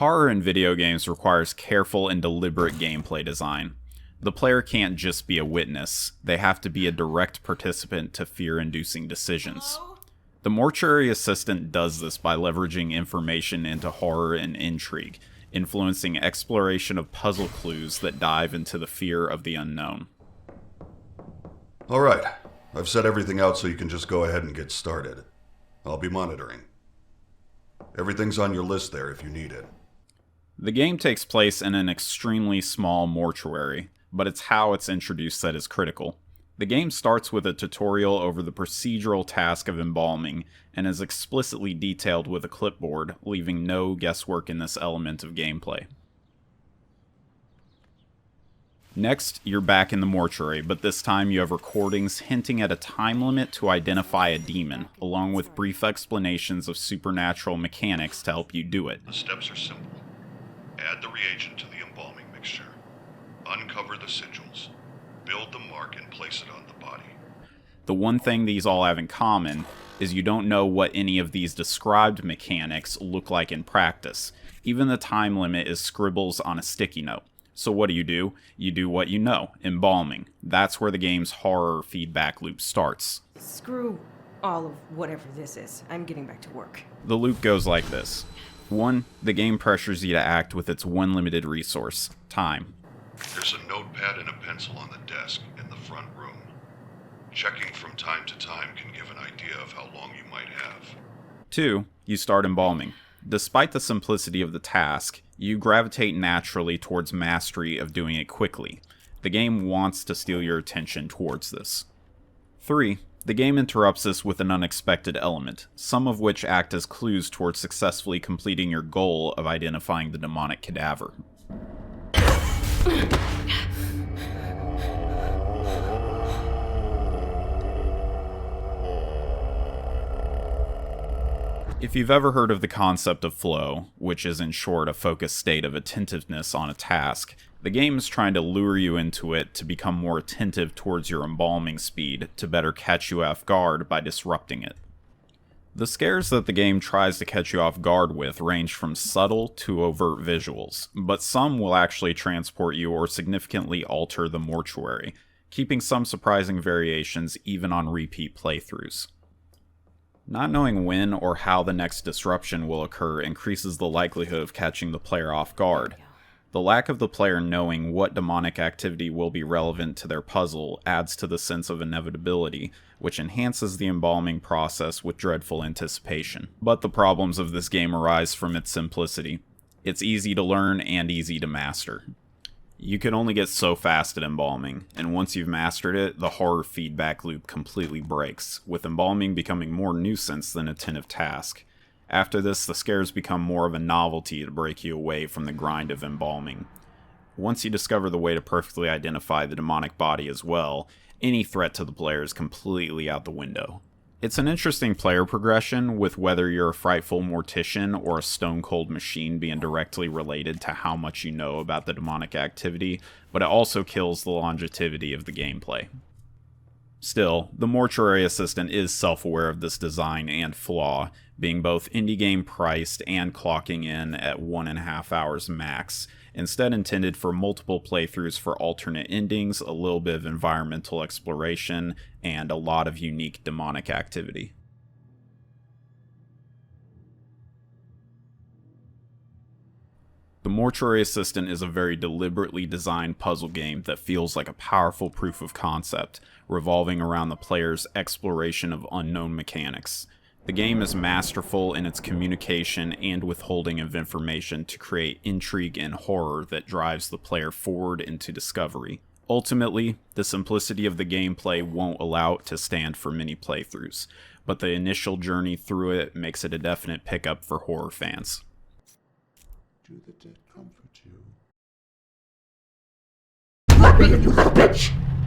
Horror in video games requires careful and deliberate gameplay design. The player can't just be a witness, they have to be a direct participant to fear-inducing decisions. The Mortuary Assistant does this by leveraging information into horror and intrigue, influencing exploration of puzzle clues that dive into the fear of the unknown. Alright, I've set everything out so you can just go ahead and get started. I'll be monitoring. Everything's on your list there if you need it. The game takes place in an extremely small mortuary, but it's how it's introduced that is critical. The game starts with a tutorial over the procedural task of embalming, and is explicitly detailed with a clipboard, leaving no guesswork in this element of gameplay. Next, you're back in the mortuary, but this time you have recordings hinting at a time limit to identify a demon, along with brief explanations of supernatural mechanics to help you do it. The steps are simple. Add the reagent to the embalming mixture. Uncover the sigils. Build the mark and place it on the body. The one thing these all have in common is you don't know what any of these described mechanics look like in practice. Even the time limit is scribbles on a sticky note. So what do? You do what you know, embalming. That's where the game's horror feedback loop starts. Screw all of whatever this is. I'm getting back to work. The loop goes like this. 1. The game pressures you to act with its one limited resource, time. There's a notepad and a pencil on the desk in the front room. Checking from time to time can give an idea of how long you might have. 2. You start embalming. Despite the simplicity of the task, you gravitate naturally towards mastery of doing it quickly. The game wants to steal your attention towards this. 3. The game interrupts this with an unexpected element, some of which act as clues towards successfully completing your goal of identifying the demonic cadaver. If you've ever heard of the concept of flow, which is in short a focused state of attentiveness on a task, the game is trying to lure you into it to become more attentive towards your embalming speed to better catch you off guard by disrupting it. The scares that the game tries to catch you off guard with range from subtle to overt visuals, but some will actually transport you or significantly alter the mortuary, keeping some surprising variations even on repeat playthroughs. Not knowing when or how the next disruption will occur increases the likelihood of catching the player off guard. The lack of the player knowing what demonic activity will be relevant to their puzzle adds to the sense of inevitability, which enhances the embalming process with dreadful anticipation. But the problems of this game arise from its simplicity. It's easy to learn and easy to master. You can only get so fast at embalming, and once you've mastered it, the horror feedback loop completely breaks, with embalming becoming more nuisance than attentive task. After this, the scares become more of a novelty to break you away from the grind of embalming. Once you discover the way to perfectly identify the demonic body as well, any threat to the player is completely out the window. It's an interesting player progression, with whether you're a frightful mortician or a stone-cold machine being directly related to how much you know about the demonic activity, but it also kills the longevity of the gameplay. Still, the Mortuary Assistant is self-aware of this design and flaw, being both indie game priced and clocking in at 1.5 hours max, instead intended for multiple playthroughs for alternate endings, a little bit of environmental exploration, and a lot of unique demonic activity. The Mortuary Assistant is a very deliberately designed puzzle game that feels like a powerful proof of concept, revolving around the player's exploration of unknown mechanics. The game is masterful in its communication and withholding of information to create intrigue and horror that drives the player forward into discovery. Ultimately, the simplicity of the gameplay won't allow it to stand for many playthroughs, but the initial journey through it makes it a definite pickup for horror fans. Do the dead comfort you? Let me, you little bitch!